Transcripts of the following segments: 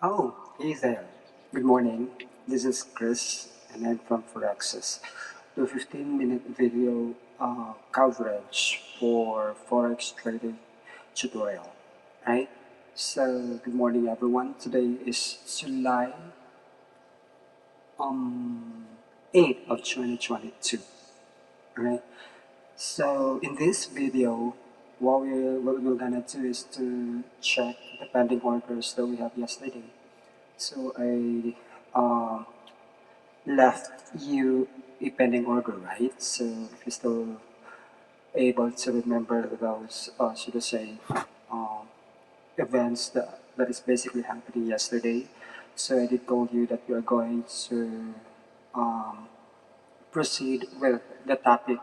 Oh, hey there. Good morning. This is Chris, and I'm from forex. The 15-minute video coverage for forex trading tutorial. Right? So, good morning, everyone. Today is July 8th of 2022. Right? So, in this video, what we're gonna do is to check the pending orders that we have yesterday. So I left you a pending order, right? So if you're still able to remember those, should I say, um, events that is basically happening yesterday. So I did told you that we are going to um, proceed with the topic,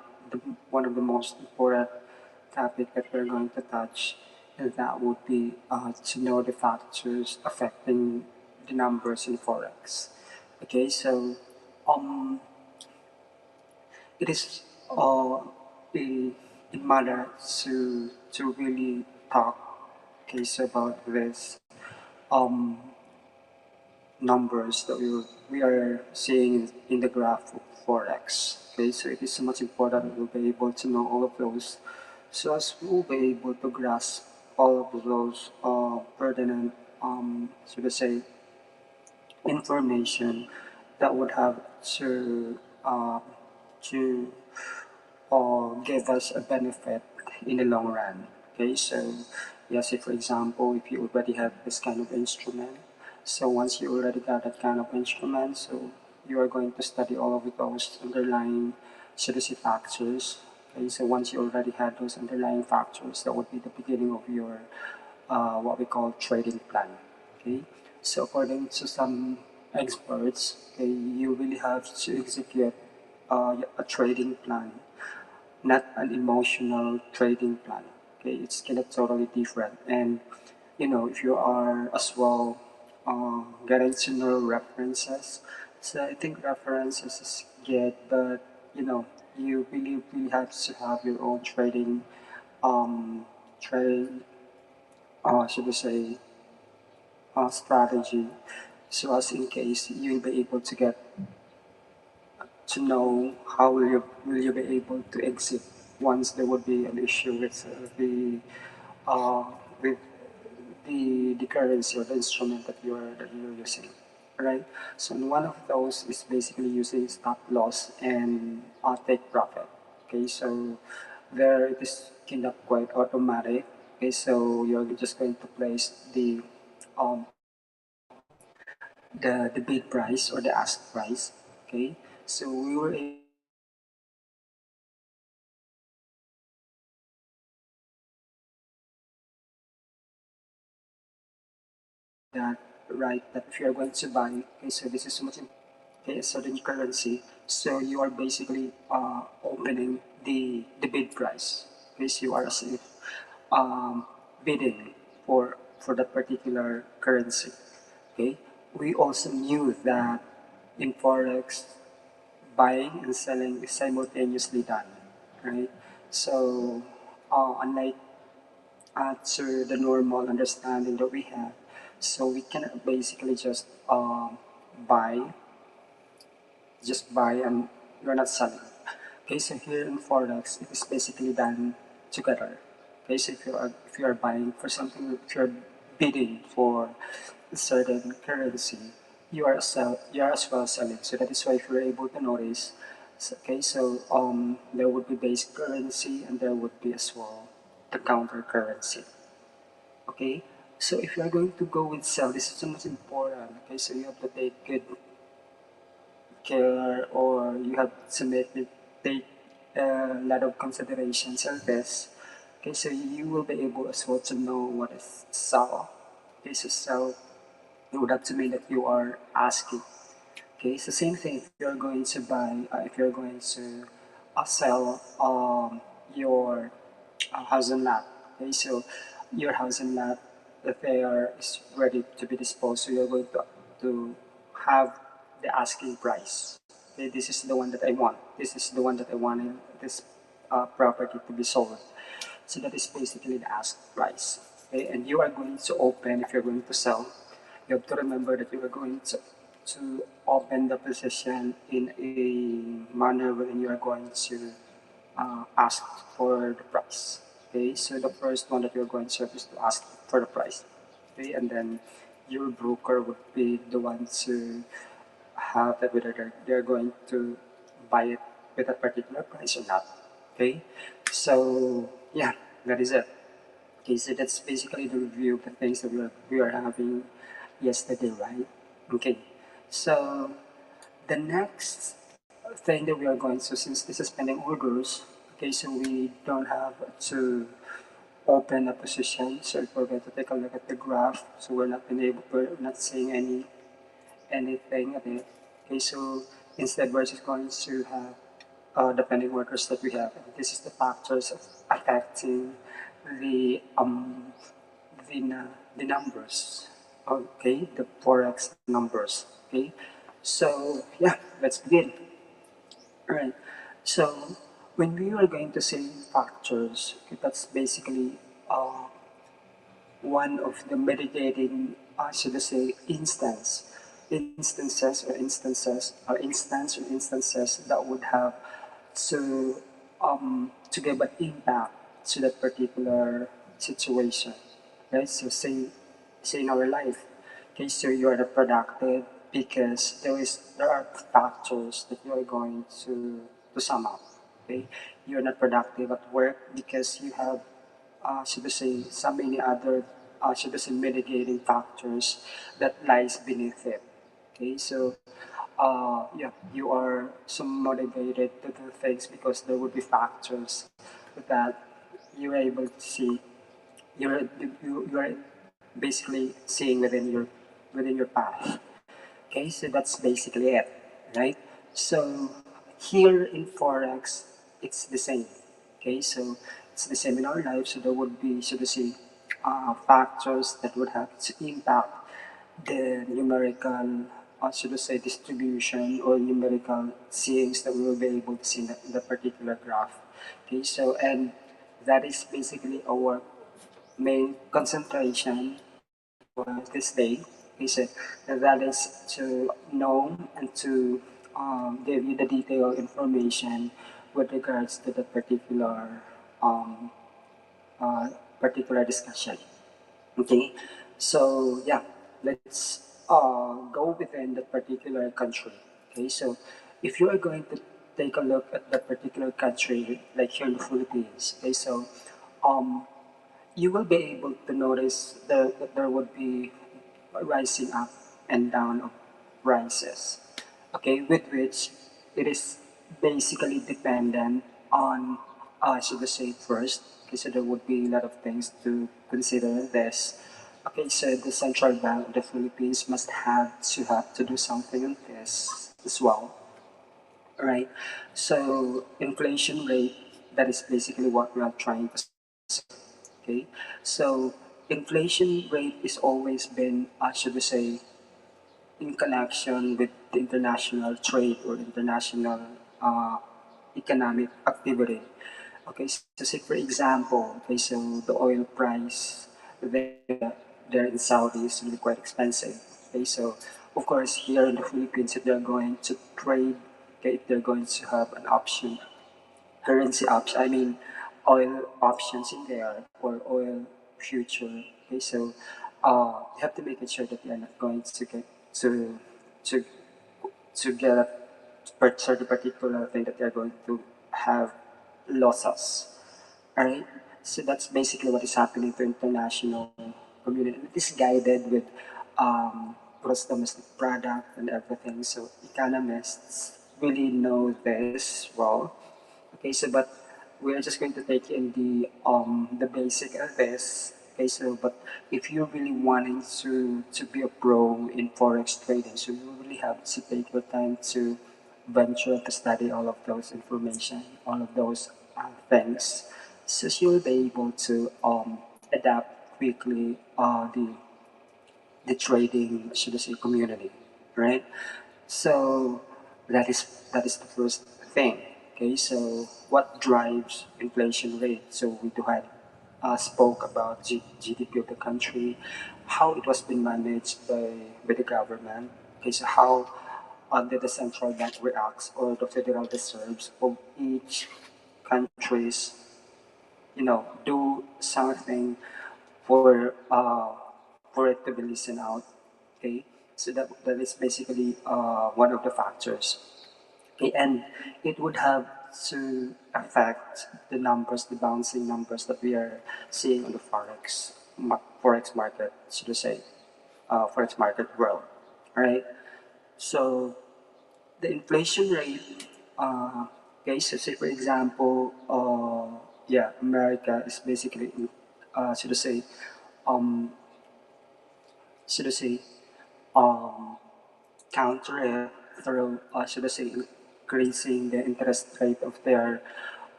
one of the most important topic that we're going to touch, and that would be to know the factors affecting the numbers in forex. Okay, so um, it is a matter to really talk, okay, so about this um, numbers that we are seeing in the graph of forex. Okay, so it is so much important that we'll be able to know all of those, so as we'll be able to grasp all of those pertinent, so to say, information that would have uh, to give us a benefit in the long run. Okay, so yes, if for example, if you already have this kind of instrument, so once you already got that kind of instrument, so you are going to study all of those underlying CDC factors. Okay, so once you already had those underlying factors, that would be the beginning of your what we call trading plan. Okay, so according to some experts, okay, you really have to execute a trading plan, not an emotional trading plan. Okay, it's kind of totally different. And if you are as well getting to know references, so I think references is good, but you really have to have your own um, trading, should we say, strategy, so as in case you'll be able to get to know how will you be able to exit once there would be an issue uh, with the currency or the instrument that you're using, right? So one of those is basically using stop loss and take profit. Okay, so there it is kind of quite automatic. Okay, so you're just going to place um, the bid price or the ask price. Okay, so we were able that, right, that if you are going to buy, okay, so this is so much, okay, a certain currency, so you are basically opening the bid price. Okay, so you are as if um, bidding for that particular currency. Okay, we also knew that in forex, buying and selling is simultaneously done, right? So unlike to the normal understanding that we have. So we can basically buy, buy and you're not selling. Okay, so here in Forex, it is basically done together. Okay, so if you are buying for something, if you're bidding for a certain currency, you are as well selling. So that is why if you're able to notice, okay, so there would be base currency and there would be as well the counter currency. Okay, so if you're going to go with sell, this is so much important. Okay, so you have to take good care, or you have to take a lot of considerations on this. Okay, so you will be able as well to know what is sell. Okay, so sell, it would have to mean that you are asking. Okay, so same thing if you're going to buy, if you're going to sell your house and lot. Okay, so your house and lot, the fair is ready to be disposed, so you're going to have the asking price. Okay, this is the one that I want. This is the one that I want in this property to be sold. So that is basically the ask price. Okay, and you are going to open, if you're going to sell, you have to remember that you are going to open the position in a manner wherein you are going to ask for the price. Okay, so the first one that you're going to have is to ask for the price. Okay, and then your broker would be the one to have that whether they're going to buy it with a particular price or not. Okay, so yeah, that is it. Okay, so that's basically the review of the things that we are having yesterday, right? Okay, so the next thing that we are going to, since this is pending orders, okay, so we don't have to open a position. So if we're going to take a look at the graph, so we're not seeing anything at it. Okay, so instead we're just going to have the pending orders that we have. And this is the factors affecting the the numbers. Okay, the forex numbers. Okay, so yeah, let's begin. All right. So when we are going to say factors, okay, that's basically one of the mitigating, should I say, instances that would have to give an impact to that particular situation. Okay, so say in our life, okay, so you are not productive because there are factors that you are going to sum up. Okay, you are not productive at work because you have should we say, so many other, should we say, mitigating factors that lies beneath it. Okay, so yeah, you are so motivated to do things because there would be factors that you're able to see. You are basically seeing within your path. Okay, so that's basically it, right? So here in Forex, it's the same. Okay, so it's the same in our life. So there would be, so to say, factors that would have to impact the numerical, should I say, distribution or numerical seeings that we will be able to see in the particular graph. Okay, so and that is basically our main concentration for this day. He said that is to know and to give you the detailed information with regards to the um, uh, particular discussion. Okay, so yeah, let's go within that particular country. Okay, so if you are going to take a look at that particular country, like here in the Philippines, okay, so um, you will be able to notice that there would be rising up and down of prices. Okay, with which it is basically dependent on, should I say first, okay, so there would be a lot of things to consider in this. Okay, so the Central Bank of the Philippines must have to do something on this as well, right? So inflation rate, that is basically what we are trying to say. Okay, so inflation rate is always been, should we say, in connection with the international trade or international uh, economic activity. Okay, so say for example, okay, so the oil price there in Saudi is really quite expensive. Okay, so of course here in the Philippines, if they're going to trade, okay, if they're going to have an option, currency option, I mean oil options in there or oil future. Okay, so you have to make it sure that you're not going to get to to to get a certain particular thing that they're going to have losses. Alright? So that's basically what is happening to international community. It is guided with gross domestic product and everything. So economists really know this well. Okay, so but we're just going to take in the basic of this. Okay, so but if you're really wanting to be a pro in forex trading, so you really have to take your time to venture to study all of those information, all of those things, so you'll be able to adapt quickly the trading, should I say, community, right? So that is the first thing. Okay, so what drives inflation rate? So we do have spoke about GDP of the country, how it was being managed by the government. Okay, so how did the central bank reacts or the Federal Reserves of each countries, do something for it to be listened out. Okay, so that is basically one of the factors. Okay, and it would have to affect the numbers, the bouncing numbers that we are seeing on the forex market, so to say, forex market world. All right. So the inflation rate, okay, so say for example, yeah, America is basically, so to say, um, so to say, um, counter it through, should I say, increasing the interest rate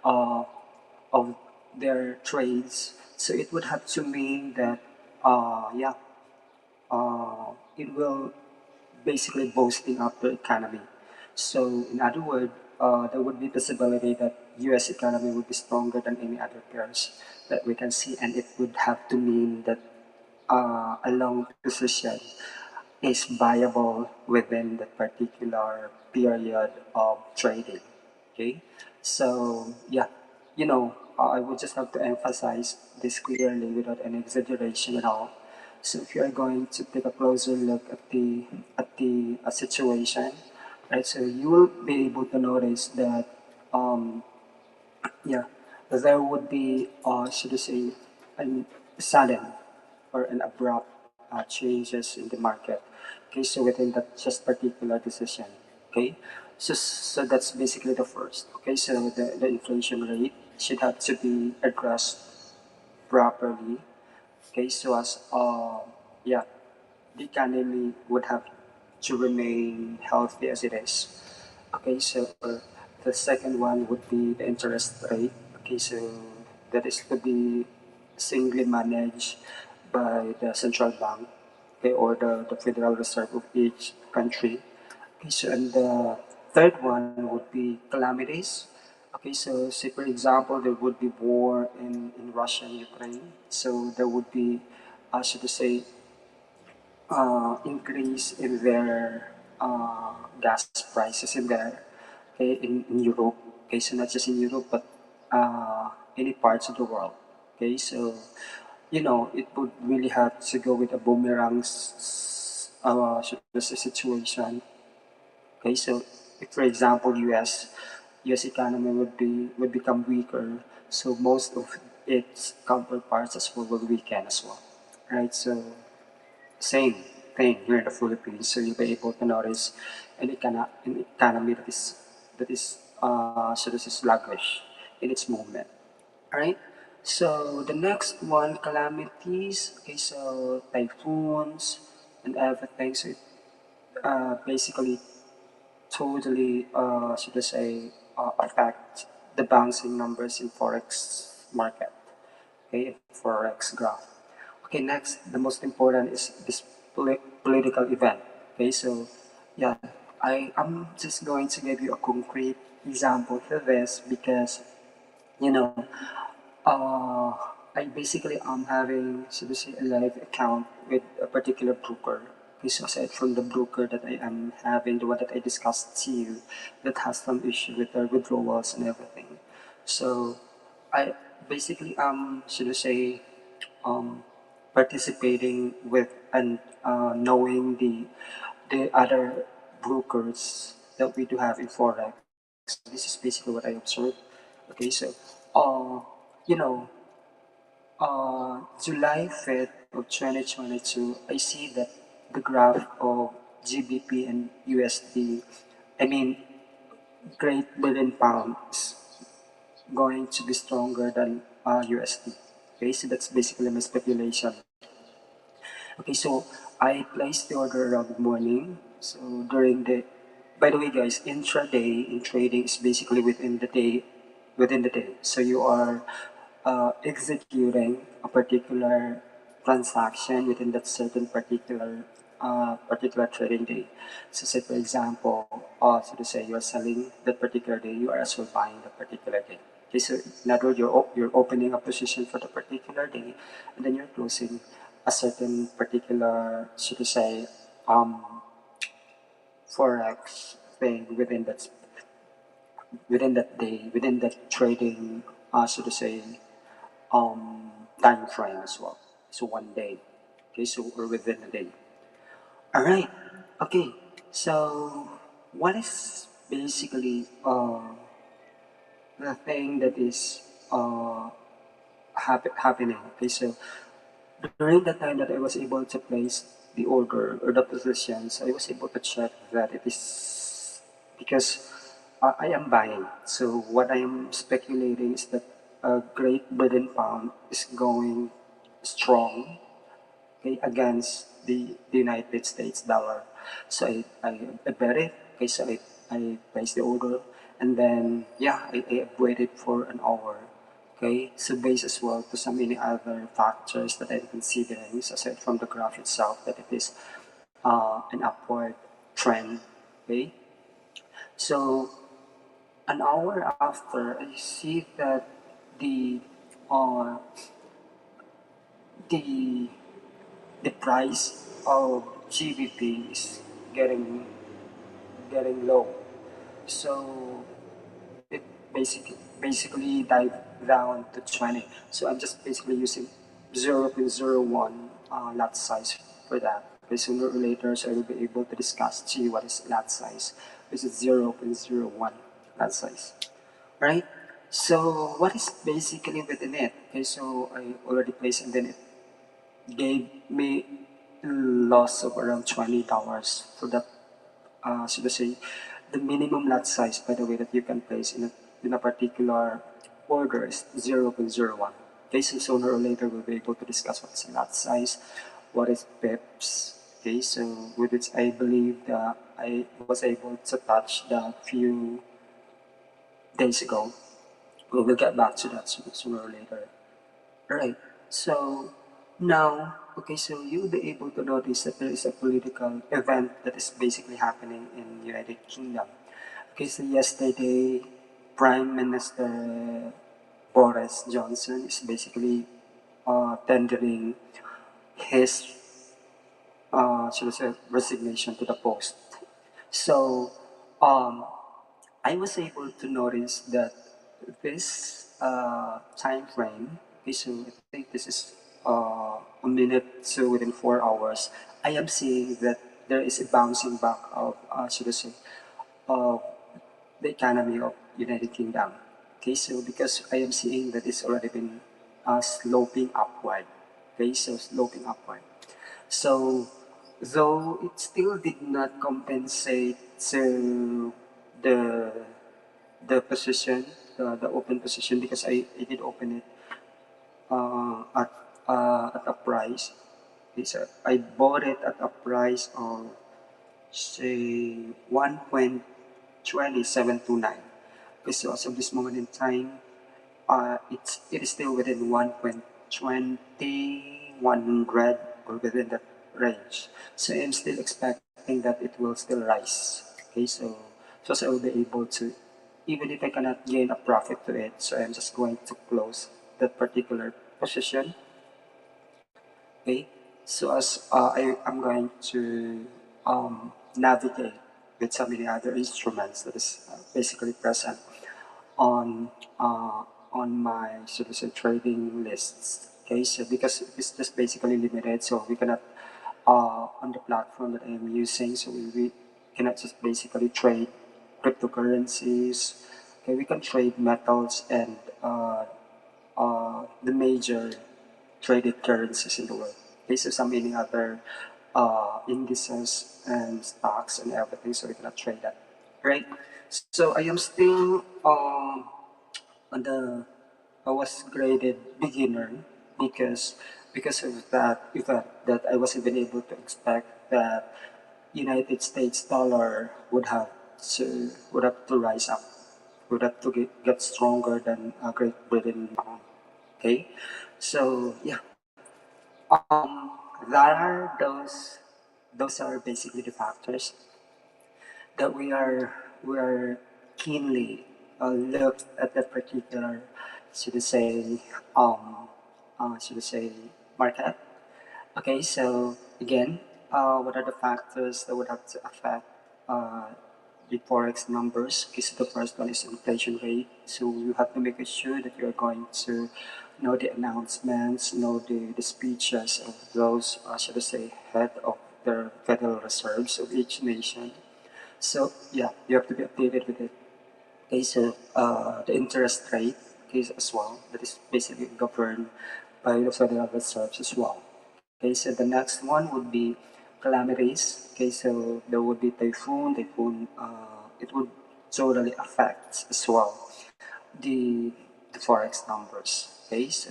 uh, of their trades. So it would have to mean that, yeah, it will basically boosting up the economy. So in other words, there would be possibility that U.S. economy would be stronger than any other pairs that we can see, and it would have to mean that a long position is viable within that particular period of trading. Okay, so yeah, I would just have to emphasize this clearly without any exaggeration at all. So if you are going to take a closer look at the situation, right? So you will be able to notice that um, yeah, there would be, should I say, a sudden or an abrupt changes in the market. Okay, so within that just particular decision. Okay, so that's basically the first. Okay, so the inflation rate should have to be addressed properly. Okay, so as yeah, the economy would have to remain healthy as it is. Okay, so the second one would be the interest rate. Okay, so that is to be singly managed by the central bank, okay, or the Federal Reserve of each country. Okay, so and the third one would be calamities. Okay, so say for example there would be war in Russia and Ukraine. So there would be, should I say, increase in their gas prices in there, okay, in Europe. Okay, so not just in Europe, but any parts of the world. Okay, so it would really have to go with a boomerang situation. Okay, so if for example US economy would become weaker, so most of its counterparts as well will weaken as well, right? So same thing here in the Philippines. So you'll be able to notice an economy that is so this is sluggish in its movement. All right. So the next one, calamities. Okay, so typhoons and everything. So it basically totally, should I say, affect the bouncing numbers in forex market. Okay, forex graph. Okay, next, the most important is this political event. Okay, so yeah, I'm just going to give you a concrete example for this because you know uh, I basically am having, so to say, a live account with a particular broker. Okay, so aside from the broker that I am having, the one that I discussed to you, that has some issue with their withdrawals and everything. So I basically should I say, um, participating with and knowing the other brokers that we do have in forex. This is basically what I observed. Okay, so uh, you know, July 5th of 2022, I see that the graph of GBP and USD, I mean, Great Britain pound is going to be stronger than USD. Okay, so that's basically my speculation. Okay, so I placed the order around morning. So during the, by the way, guys, intraday in trading is basically within the day. So you are executing a particular transaction within that certain particular trading day. So say for example, so to say you are selling that particular day, you are as well buying that particular day. Okay, so in other words, you're opening a position for the particular day, and then you're closing a certain particular, so to say, forex thing within that day, within that trading, so to say, time frame as well. So one day, okay, so or within a day. All right, okay. So what is basically the thing that is happening? Okay, so during the time that I was able to place the order or the positions, I was able to check that it is because I am buying. So what I am speculating is that Great Britain pound is going strong, okay, against the United States dollar. So I bet it. Okay, so I placed the order, and then yeah, I waited for an hour. Okay, so based as well to some many other factors that I'm considering, so aside from the graph itself, that it is an upward trend. Okay, so an hour after, I see that the uh, the the price of GBP is getting low. So it basically dive down to 20. So I'm just basically using 0.01 lot size for that. Okay, sooner or later, so I will be able to discuss to you what is lot size. This is 0.01 lot size, right? So what is basically within it? Okay, so I already placed, and then it gave me loss of around $20 for that. So to say, the minimum lot size, by the way, that you can place in a particular order is 0.01. Okay, so sooner or later we'll be able to discuss what is lot size, what is pips. Okay, so with which I believe that I was able to touch that few days ago. We'll get back to that sooner or later. Right. So now, okay, so you'll be able to notice that there is a political event that is basically happening in United Kingdom. Okay, so yesterday, Prime Minister Boris Johnson is basically tendering his should I say, resignation to the post. So um, I was able to notice that this time frame, okay, so I think this is a minute, so within 4 hours, I am seeing that there is a bouncing back of, should I say, of the economy of United Kingdom. Okay, so because I am seeing that it's already been sloping upward. Okay, so sloping upward. So, though it still did not compensate to the the position, the open position, because I did open it at a price. It's I bought it at a price of say 1.2729. Okay, so as of this moment in time, it is still within 1.2100 or within that range. So I'm still expecting that it will still rise. Okay, so I will be able to, even if I cannot gain a profit to it, so I'm just going to close that particular position. Okay, so as I'm going to navigate with so many other instruments that is basically present on uh, on my so to say trading lists. Okay, so because it's just basically limited, so we cannot on the platform that I am using, so we cannot just basically trade cryptocurrencies. Okay, we can trade metals and the major traded currencies in the world. Okay, so some any other indices and stocks and everything, so we cannot trade that. Right? So I am still on the I was graded beginner because of that event that I wasn't been able to expect that United States dollar would have to rise up, would have to get stronger than Great Britain pound. Okay, so yeah, there are those are basically the factors that we are keenly look at that particular, should I say, um, should I say, market. Okay, so again, what are the factors that would have to affect uh, the forex numbers? Okay, so the first one is inflation rate. So you have to make sure that you're going to know the announcements, know the speeches of those, should I say, head of the Federal Reserves of each nation. So yeah, you have to be updated with it. Okay, so the interest rate is as well, that is basically governed by the Federal Reserves as well. Okay, so the next one would be calamities. Okay, so there would be typhoon, it would totally affect as well the the forex numbers. Okay, so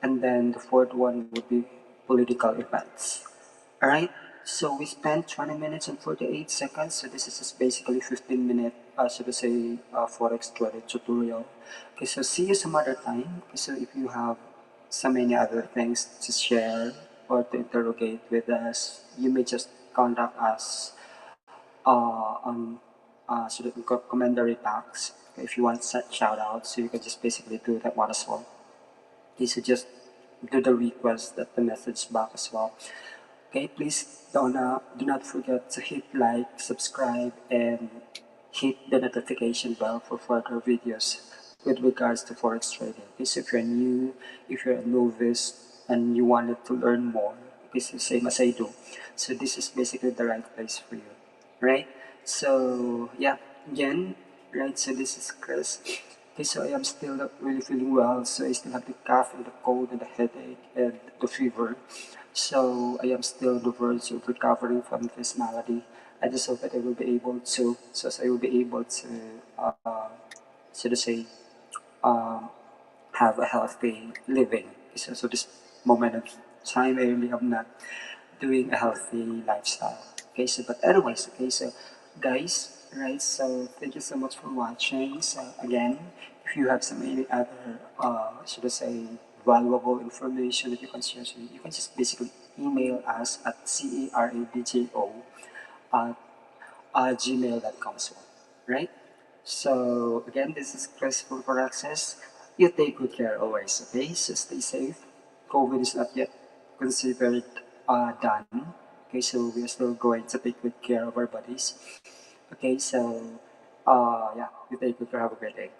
and then the fourth one would be political events. All right. So we spent 20 minutes and 48 seconds. So this is just basically 15-minute, so to say, forex trading tutorial. Okay. So see you some other time. Okay, so if you have so many other things to share or to interrogate with us, you may just contact us on so that we got commentary box. If you want set shout out, so you can just basically do that one as well. Okay, so just do the request at the message box as well. Okay, please do not forget to hit like, subscribe, and hit the notification bell for further videos with regards to forex trading. Okay, so if you're new, if you're a novice, and you wanted to learn more, it's the same as I do. So this is basically the right place for you, right? So yeah, again, right? So this is Chris. Okay, so I am still not really feeling well, so I still have the cough and the cold and the headache and the fever. So I am still on the verge of recovering from this malady. I just hope that I will be able to, so as I will be able to, so to say, um, have a healthy living. So this moment of time, I really am not doing a healthy lifestyle. Okay, so but anyways, okay, so guys, right? So thank you so much for watching. So again, if you have some any other, should I say, valuable information that you can share, so you can just basically email us at caradjo at gmail.com as well, right? So again, this is Chris from Foraxis. You take good care always, okay? So stay safe. COVID is not yet considered done. Okay, so we are still going to take good care of our bodies. Okay, so yeah, you take good care. Have a great day.